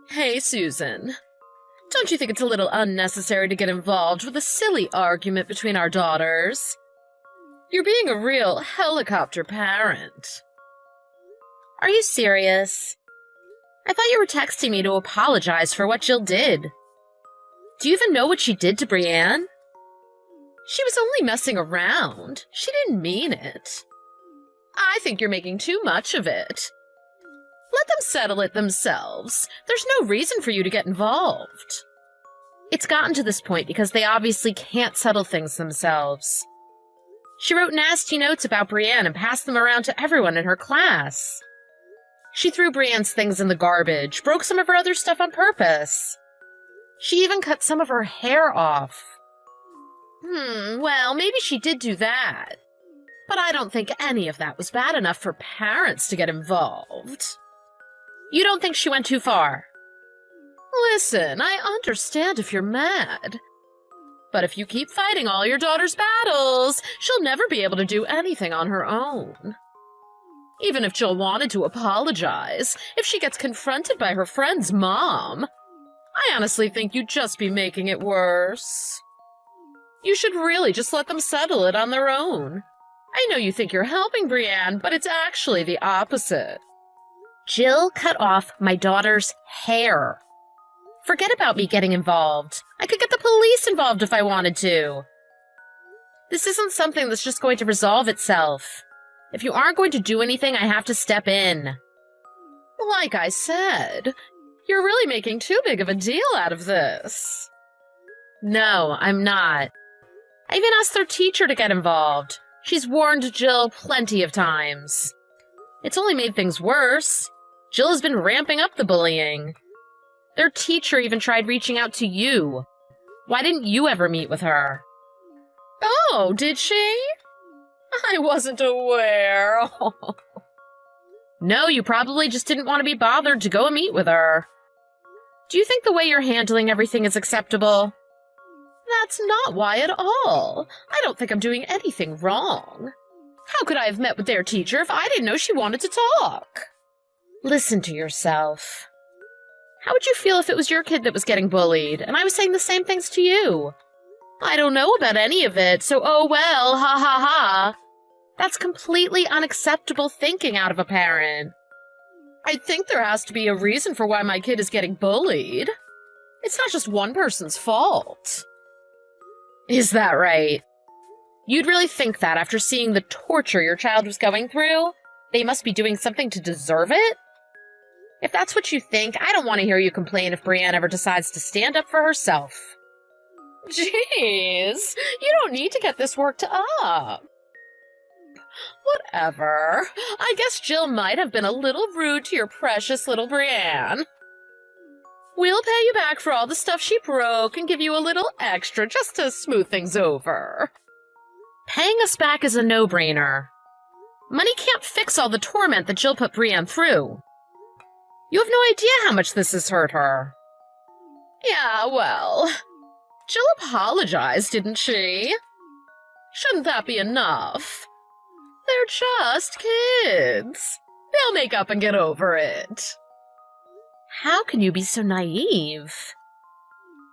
Hey, Susan. Don't you think it's a little unnecessary to get involved with a silly argument between our daughters? You're being a real helicopter parent. Are you serious? I thought you were texting me to apologize for what Jill did. Do you even know what she did to Brienne? She was only messing around. She didn't mean it. I think you're making too much of it. Let them settle it themselves. There's no reason for you to get involved. It's gotten to this point because they obviously can't settle things themselves. She wrote nasty notes about Brienne and passed them around to everyone in her class. She threw Brienne's things in the garbage, broke some of her other stuff on purpose. She even cut some of her hair off. Well, maybe she did do that. But I don't think any of that was bad enough for parents to get involved. You don't think she went too far? Listen, I understand if you're mad. But if you keep fighting all your daughter's battles, she'll never be able to do anything on her own. Even if Jill wanted to apologize, if she gets confronted by her friend's mom, I honestly think you'd just be making it worse. You should really just let them settle it on their own. I know you think you're helping Brienne, but it's actually the opposite. Jill cut off my daughter's hair. Forget about me getting involved. I could get the police involved if I wanted to. This isn't something that's just going to resolve itself. If you aren't going to do anything, I have to step in. Like I said, you're really making too big of a deal out of this. No, I'm not. I even asked their teacher to get involved. She's warned Jill plenty of times. It's only made things worse. Jill has been ramping up the bullying. Their teacher even tried reaching out to you. Why didn't you ever meet with her? Oh, did she? I wasn't aware. No, you probably just didn't want to be bothered to go and meet with her. Do you think the way you're handling everything is acceptable? That's not why at all. I don't think I'm doing anything wrong. How could I have met with their teacher if I didn't know she wanted to talk? Listen to yourself. How would you feel if it was your kid that was getting bullied, and I was saying the same things to you? I don't know about any of it, so oh well, ha ha ha. That's completely unacceptable thinking out of a parent. I think there has to be a reason for why my kid is getting bullied. It's not just one person's fault. Is that right? You'd really think that after seeing the torture your child was going through, they must be doing something to deserve it? If that's what you think, I don't want to hear you complain if Brienne ever decides to stand up for herself. Jeez, you don't need to get this worked up. Whatever. I guess Jill might have been a little rude to your precious little Brienne. We'll pay you back for all the stuff she broke and give you a little extra just to smooth things over. Paying us back is a no-brainer. Money can't fix all the torment that Jill put Brienne through. You have no idea how much this has hurt her. Yeah, well, Jill apologized, didn't she? Shouldn't that be enough? They're just kids. They'll make up and get over it. How can you be so naive?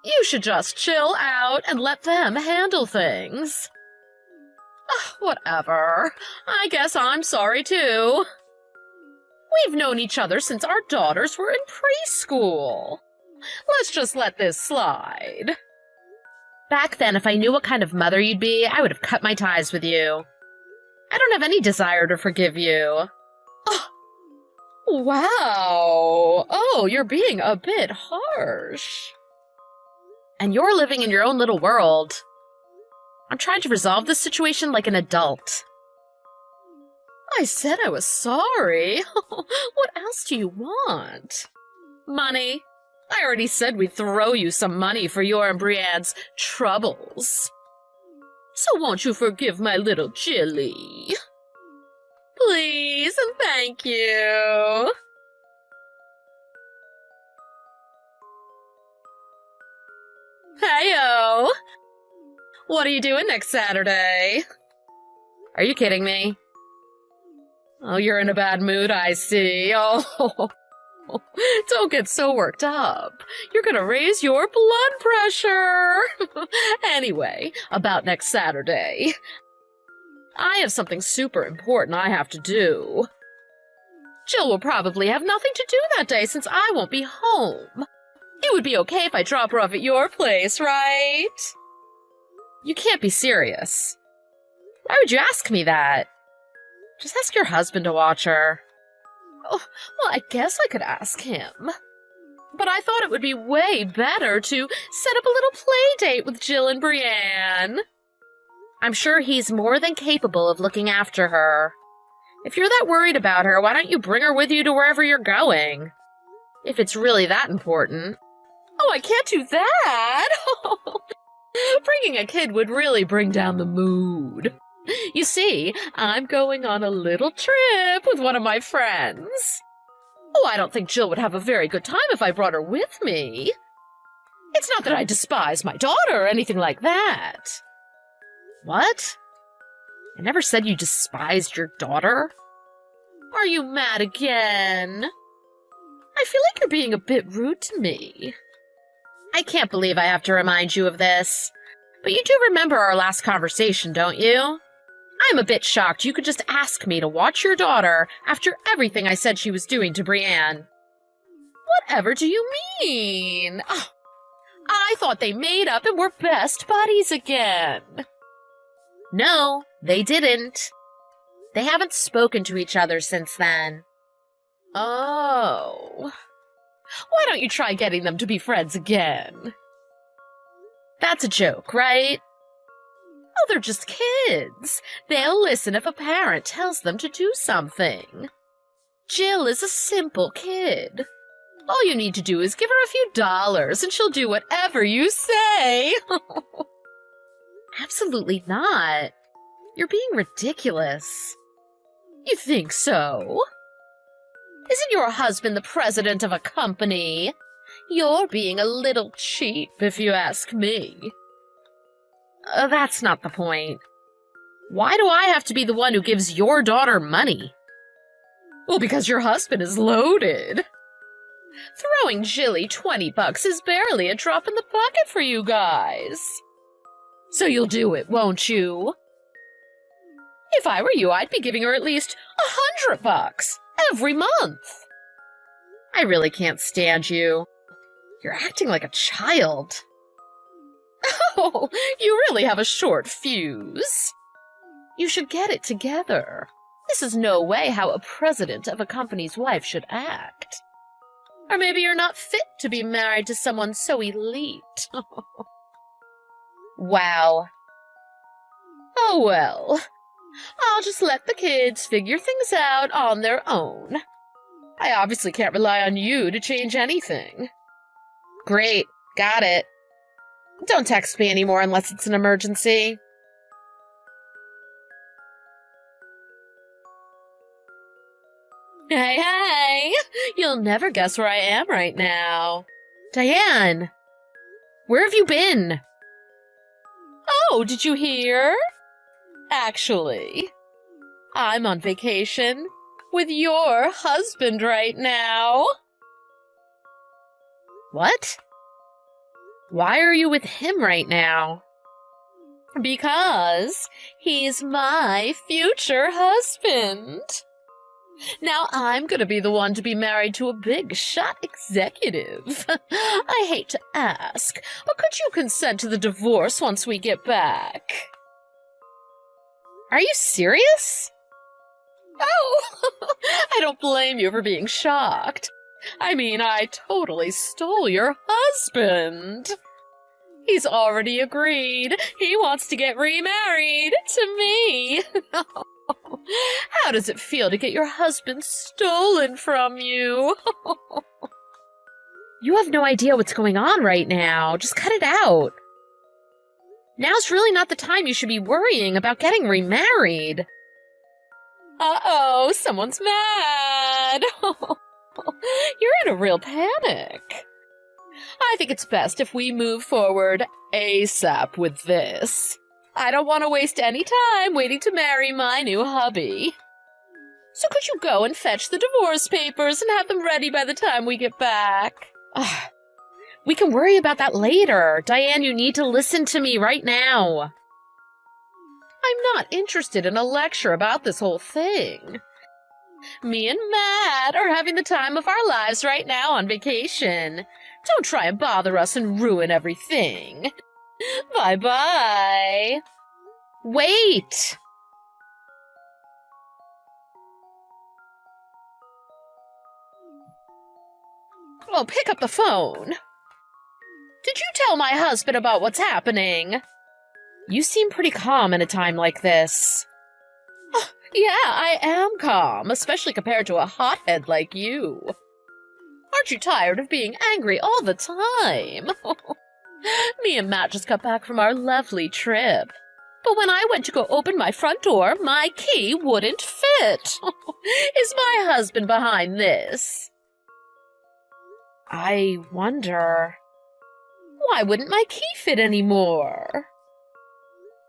You should just chill out and let them handle things. Whatever. I guess I'm sorry, too. We've known each other since our daughters were in preschool. Let's just let this slide. Back then, if I knew what kind of mother you'd be, I would have cut my ties with you. I don't have any desire to forgive you. Oh, wow. Oh, you're being a bit harsh. And you're living in your own little world. I'm trying to resolve this situation like an adult. I said I was sorry. What else do you want? Money? I already said we'd throw you some money for your and Brienne's troubles. So won't you forgive my little Jilly? Please and thank you. Heyo! What are you doing next Saturday? Are you kidding me? Oh, you're in a bad mood, I see. Oh, Don't get so worked up. You're gonna raise your blood pressure. Anyway, about next Saturday. I have something super important I have to do. Jill will probably have nothing to do that day since I won't be home. It would be okay if I drop her off at your place, right? You can't be serious. Why would you ask me that? Just ask your husband to watch her. Oh, well, I guess I could ask him. But I thought it would be way better to set up a little play date with Jill and Brienne. I'm sure he's more than capable of looking after her. If you're that worried about her, why don't you bring her with you to wherever you're going? If it's really that important. Oh, I can't do that! Bringing a kid would really bring down the mood. You see, I'm going on a little trip with one of my friends. Oh, I don't think Jill would have a very good time if I brought her with me. It's not that I despise my daughter or anything like that. What? I never said you despised your daughter. Are you mad again? I feel like you're being a bit rude to me. I can't believe I have to remind you of this. But you do remember our last conversation, don't you? I'm a bit shocked you could just ask me to watch your daughter after everything I said she was doing to Brienne. Whatever do you mean? Oh, I thought they made up and were best buddies again. No, they didn't. They haven't spoken to each other since then. Oh. Why don't you try getting them to be friends again? That's a joke, right? Oh, they're just kids. They'll listen if a parent tells them to do something. Jill is a simple kid. All you need to do is give her a few dollars and she'll do whatever you say. Absolutely not. You're being ridiculous. You think so? Isn't your husband the president of a company? You're being a little cheap, if you ask me. That's not the point. Why do I have to be the one who gives your daughter money? Well, because your husband is loaded. Throwing Jilly $20 is barely a drop in the bucket for you guys. So you'll do it, won't you? If I were you, I'd be giving her at least $100 every month. I really can't stand you. You're acting like a child. Oh, you really have a short fuse. You should get it together. This is no way how a president of a company's wife should act. Or maybe you're not fit to be married to someone so elite. Wow. Oh well. I'll just let the kids figure things out on their own. I obviously can't rely on you to change anything. Great, got it. Don't text me anymore unless it's an emergency. Hey, you'll never guess where I am right now. Diane, where have you been? Oh, did you hear? Actually, I'm on vacation with your husband right now. What? Why are you with him right now? Because he's my future husband. Now I'm gonna be the one to be married to a big shot executive. I hate to ask, but could you consent to the divorce once we get back? Are you serious? Oh, I don't blame you for being shocked. I mean, I totally stole your husband. He's already agreed. He wants to get remarried to me. How does it feel to get your husband stolen from you? You have no idea what's going on right now. Just cut it out. Now's really not the time you should be worrying about getting remarried. Uh-oh, someone's mad. You're in a real panic. I think it's best if we move forward ASAP with this. I don't want to waste any time waiting to marry my new hubby. So could you go and fetch the divorce papers and have them ready by the time we get back? We can worry about that later. Diane, you need to listen to me right now. I'm not interested in a lecture about this whole thing. Me and Matt are having the time of our lives right now on vacation. Don't try and bother us and ruin everything. Bye-bye. Wait! Oh, pick up the phone. Did you tell my husband about what's happening? You seem pretty calm in a time like this. Yeah, I am calm, especially compared to a hothead like you. Aren't you tired of being angry all the time? Me and Matt just got back from our lovely trip. But when I went to go open my front door, my key wouldn't fit. Is my husband behind this? I wonder... Why wouldn't my key fit anymore?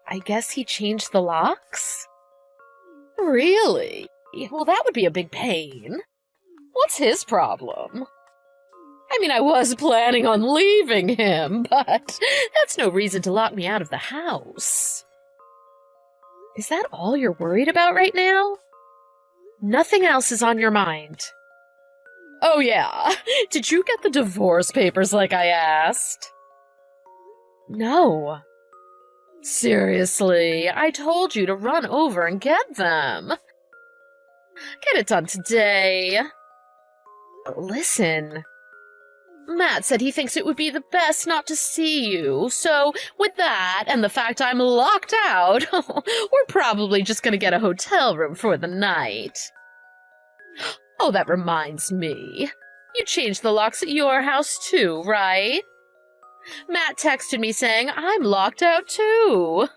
I guess he changed the locks? Really? Well, that would be a big pain. What's his problem? I mean, I was planning on leaving him, but that's no reason to lock me out of the house. Is that all you're worried about right now? Nothing else is on your mind. Oh yeah, did you get the divorce papers like I asked? No. Seriously, I told you to run over and get them. Get it done today. Listen. Matt said he thinks it would be the best not to see you, so with that and the fact I'm locked out, we're probably just gonna get a hotel room for the night. Oh, that reminds me. You changed the locks at your house too, right? Matt texted me saying I'm locked out too.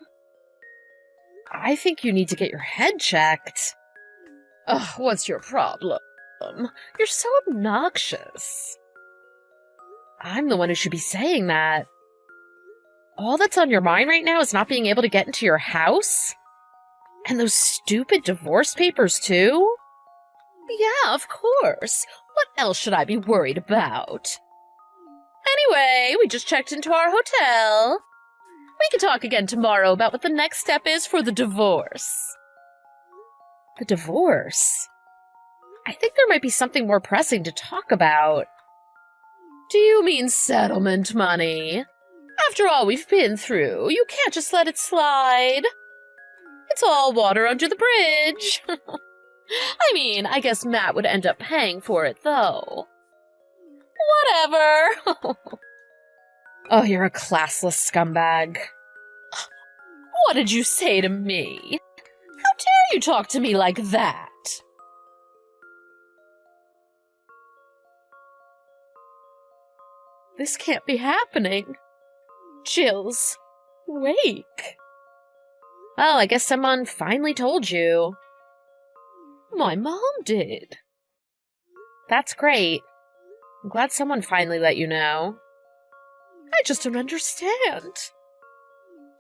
I think you need to get your head checked. Ugh, what's your problem? You're so obnoxious. I'm the one who should be saying that. All that's on your mind right now is not being able to get into your house? And those stupid divorce papers, too? Yeah, of course. What else should I be worried about? Anyway, we just checked into our hotel. We can talk again tomorrow about what the next step is for the divorce. The divorce? I think there might be something more pressing to talk about. Do you mean settlement money? After all we've been through, you can't just let it slide. It's all water under the bridge. I mean, I guess Matt would end up paying for it, though. Whatever. Oh, you're a classless scumbag. What did you say to me? How dare you talk to me like that? This can't be happening. Jill's awake. Well, I guess someone finally told you. My mom did. That's great. I'm glad someone finally let you know. I just don't understand.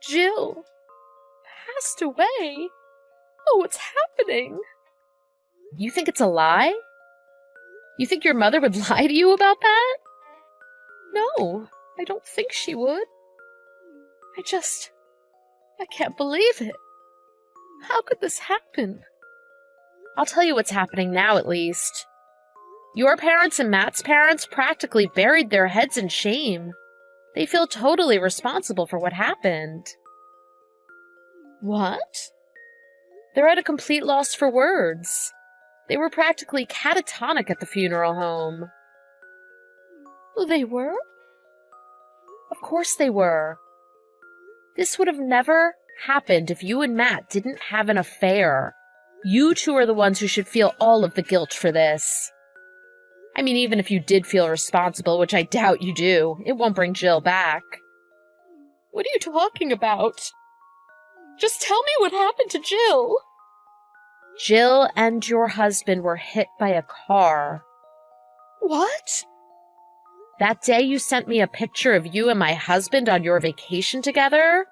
Jill passed away. Oh, what's happening? You think it's a lie? You think your mother would lie to you about that? No, I don't think she would. I can't believe it. How could this happen? I'll tell you what's happening now, at least. Your parents and Matt's parents practically buried their heads in shame. They feel totally responsible for what happened. What? They're at a complete loss for words. They were practically catatonic at the funeral home. They were? Of course they were. This would have never happened if you and Matt didn't have an affair. You two are the ones who should feel all of the guilt for this. I mean, even if you did feel responsible, which I doubt you do, it won't bring Jill back. What are you talking about? Just tell me what happened to Jill. Jill and your husband were hit by a car. What? That day you sent me a picture of you and my husband on your vacation together,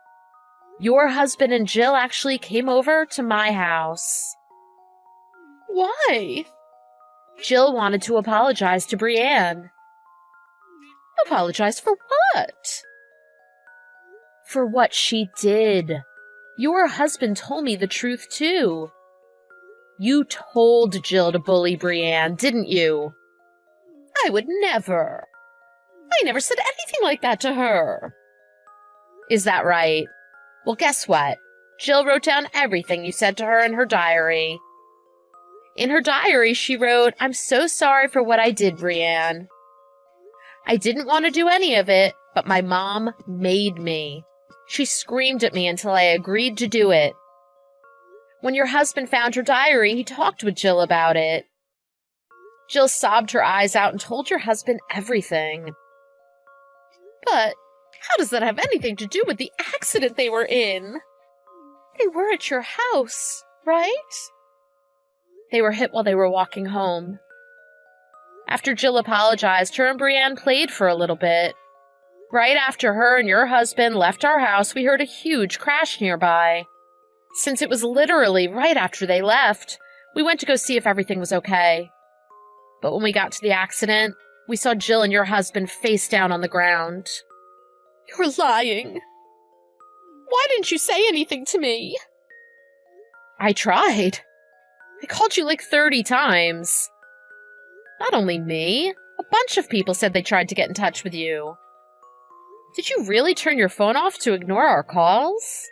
your husband and Jill actually came over to my house. Why? Jill wanted to apologize to Brienne. Apologize for what? For what she did. Your husband told me the truth, too. You told Jill to bully Brienne, didn't you? I would never. I never said anything like that to her. Is that right? Well, guess what? Jill wrote down everything you said to her in her diary. In her diary, she wrote, "I'm so sorry for what I did, Brienne. I didn't want to do any of it, but my mom made me. She screamed at me until I agreed to do it." When your husband found her diary, he talked with Jill about it. Jill sobbed her eyes out and told your husband everything. But how does that have anything to do with the accident they were in? They were at your house, right? They were hit while they were walking home. After Jill apologized, her and Brienne played for a little bit. Right after her and your husband left our house, we heard a huge crash nearby. Since it was literally right after they left, we went to go see if everything was okay. But when we got to the accident, we saw Jill and your husband face down on the ground. You're lying. Why didn't you say anything to me? I tried. I called you like 30 times. Not only me, a bunch of people said they tried to get in touch with you. Did you really turn your phone off to ignore our calls?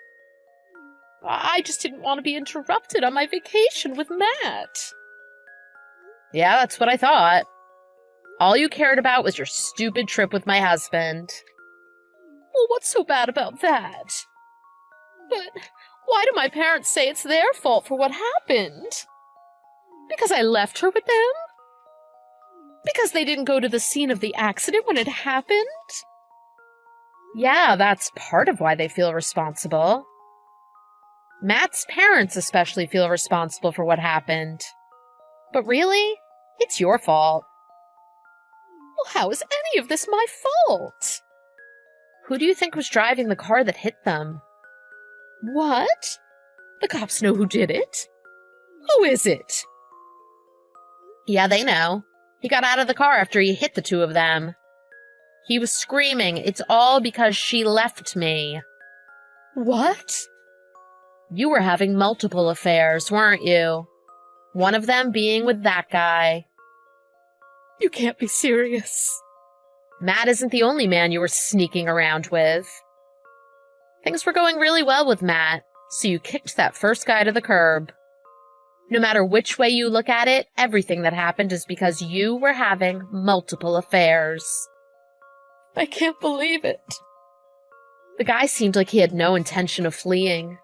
I just didn't want to be interrupted on my vacation with Matt. Yeah, that's what I thought. All you cared about was your stupid trip with my husband. Well, what's so bad about that? But why do my parents say it's their fault for what happened? Because I left her with them? Because they didn't go to the scene of the accident when it happened? Yeah, that's part of why they feel responsible. Matt's parents especially feel responsible for what happened. But really, it's your fault. Well, how is any of this my fault? Who do you think was driving the car that hit them? What? The cops know who did it? Who is it? Yeah, they know. He got out of the car after he hit the two of them. He was screaming, "It's all because she left me." What? You were having multiple affairs, weren't you? One of them being with that guy. You can't be serious. Matt isn't the only man you were sneaking around with. Things were going really well with Matt, so you kicked that first guy to the curb. No matter which way you look at it, everything that happened is because you were having multiple affairs. I can't believe it. The guy seemed like he had no intention of fleeing.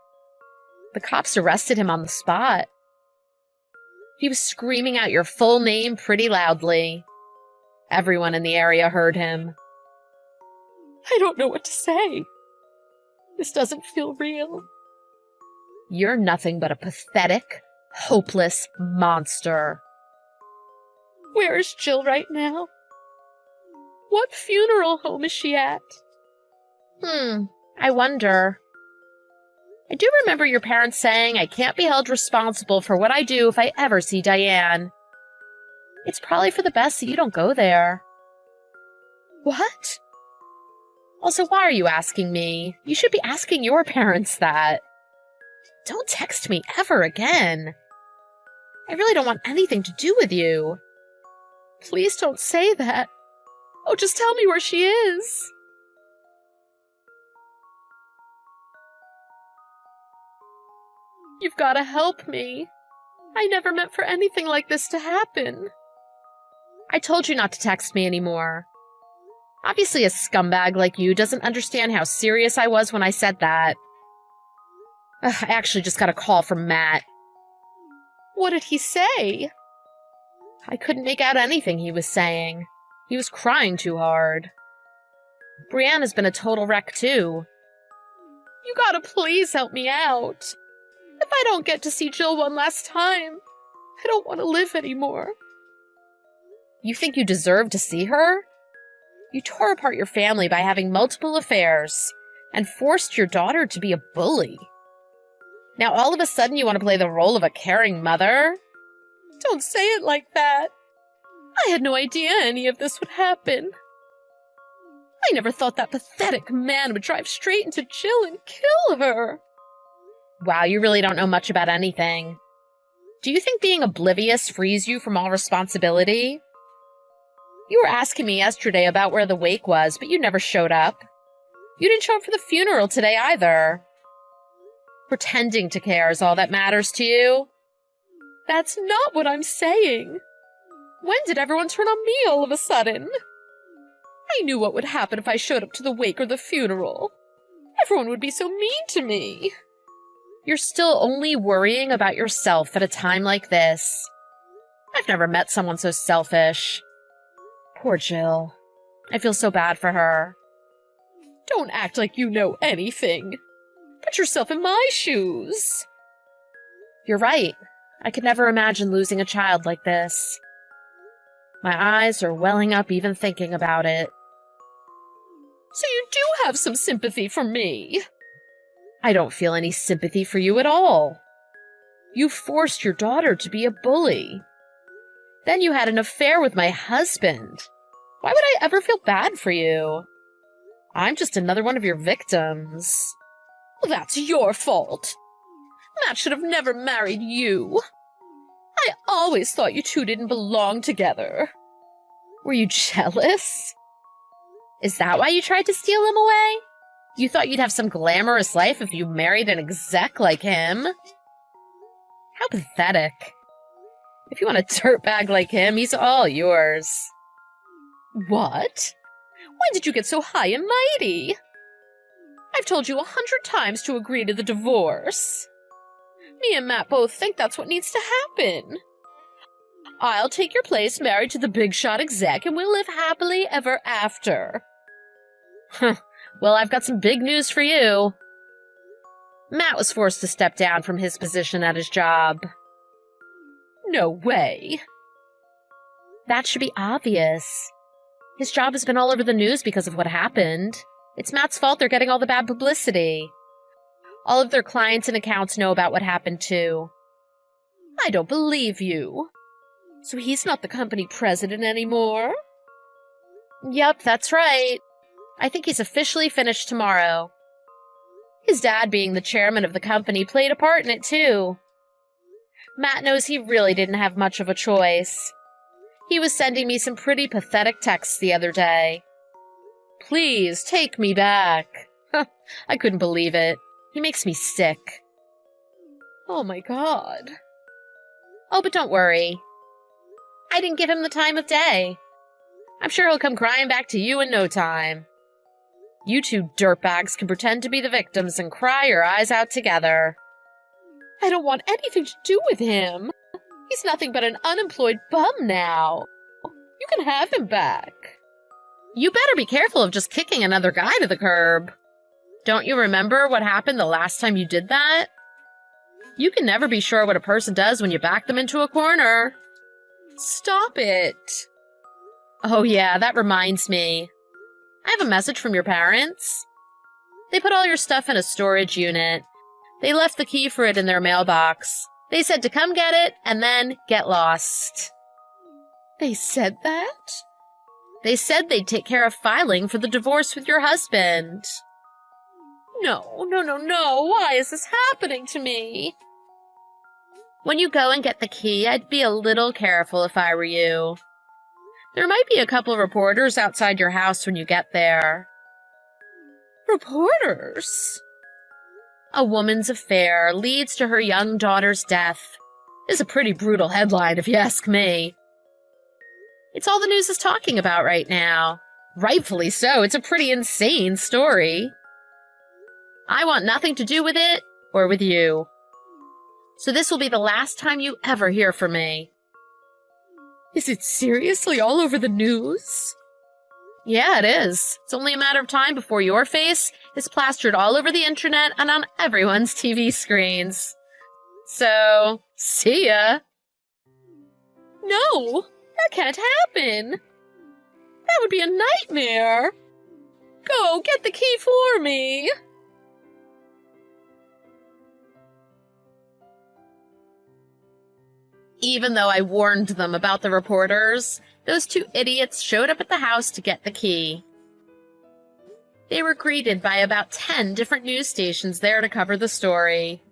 The cops arrested him on the spot. He was screaming out your full name pretty loudly. Everyone in the area heard him. I don't know what to say. This doesn't feel real. You're nothing but a pathetic, hopeless monster. Where is Jill right now? What funeral home is she at? I wonder. I do remember your parents saying I can't be held responsible for what I do if I ever see Diane. It's probably for the best that you don't go there. What? Also, why are you asking me? You should be asking your parents that. Don't text me ever again. I really don't want anything to do with you. Please don't say that. Oh, just tell me where she is. You've got to help me. I never meant for anything like this to happen. I told you not to text me anymore. Obviously, a scumbag like you doesn't understand how serious I was when I said that. I actually just got a call from Matt. What did he say? I couldn't make out anything he was saying. He was crying too hard. Brienne has been a total wreck, too. You gotta please help me out. If I don't get to see Jill one last time, I don't want to live anymore. You think you deserve to see her? You tore apart your family by having multiple affairs and forced your daughter to be a bully. Now all of a sudden you want to play the role of a caring mother? Don't say it like that. I had no idea any of this would happen. I never thought that pathetic man would drive straight into Jill and kill her. Wow, you really don't know much about anything. Do you think being oblivious frees you from all responsibility? You were asking me yesterday about where the wake was, but you never showed up. You didn't show up for the funeral today either. Pretending to care is all that matters to you. That's not what I'm saying. When did everyone turn on me all of a sudden? I knew what would happen if I showed up to the wake or the funeral. Everyone would be so mean to me. You're still only worrying about yourself at a time like this. I've never met someone so selfish. Poor Jill. I feel so bad for her. Don't act like you know anything. Put yourself in my shoes. You're right. I could never imagine losing a child like this. My eyes are welling up even thinking about it. So you do have some sympathy for me. I don't feel any sympathy for you at all. You forced your daughter to be a bully. Then you had an affair with my husband. Why would I ever feel bad for you? I'm just another one of your victims. Well, that's your fault. Matt should have never married you. I always thought you two didn't belong together. Were you jealous? Is that why you tried to steal him away? You thought you'd have some glamorous life if you married an exec like him? How pathetic. If you want a dirtbag like him, he's all yours. What? When did you get so high and mighty? I've told you 100 times to agree to the divorce. Me and Matt both think that's what needs to happen. I'll take your place married to the big shot exec and we'll live happily ever after. Well, I've got some big news for you. Matt was forced to step down from his position at his job. No way. That should be obvious. His job has been all over the news because of what happened. It's Matt's fault they're getting all the bad publicity. All of their clients and accounts know about what happened too. I don't believe you. So he's not the company president anymore? Yep, that's right. I think he's officially finished tomorrow. His dad being the chairman of the company played a part in it too. Matt knows he really didn't have much of a choice. He was sending me some pretty pathetic texts the other day. Please, take me back. I couldn't believe it. He makes me sick. Oh my God. Oh, but don't worry. I didn't give him the time of day. I'm sure he'll come crying back to you in no time. You two dirtbags can pretend to be the victims and cry your eyes out together. I don't want anything to do with him. He's nothing but an unemployed bum now. You can have him back. You better be careful of just kicking another guy to the curb. Don't you remember what happened the last time you did that? You can never be sure what a person does when you back them into a corner. Stop it. Oh yeah, that reminds me. I have a message from your parents. They put all your stuff in a storage unit. They left the key for it in their mailbox. They said to come get it and then get lost. They said that? They said they'd take care of filing for the divorce with your husband. No. Why is this happening to me? When you go and get the key, I'd be a little careful if I were you. There might be a couple of reporters outside your house when you get there. Reporters? A woman's affair leads to her young daughter's death. Is a pretty brutal headline, if you ask me. It's all the news is talking about right now. Rightfully so, it's a pretty insane story. I want nothing to do with it, or with you. So this will be the last time you ever hear from me. Is it seriously all over the news? Yeah, it is. It's only a matter of time before your face is plastered all over the internet and on everyone's TV screens. So, see ya. No, that can't happen. That would be a nightmare. Go, get the key for me. Even though I warned them about the reporters, those two idiots showed up at the house to get the key. They were greeted by about 10 different news stations there to cover the story.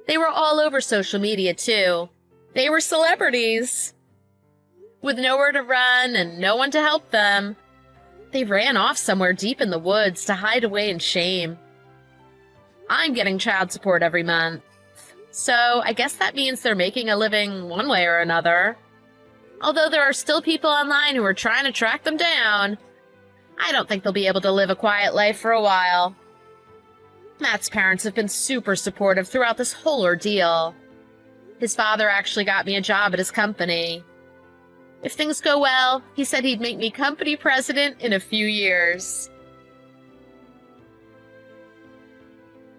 They were all over social media, too. They were celebrities. With nowhere to run and no one to help them, they ran off somewhere deep in the woods to hide away in shame. I'm getting child support every month, so I guess that means they're making a living one way or another. Although there are still people online who are trying to track them down, I don't think they'll be able to live a quiet life for a while. Matt's parents have been super supportive throughout this whole ordeal. His father actually got me a job at his company. If things go well, he said he'd make me company president in a few years.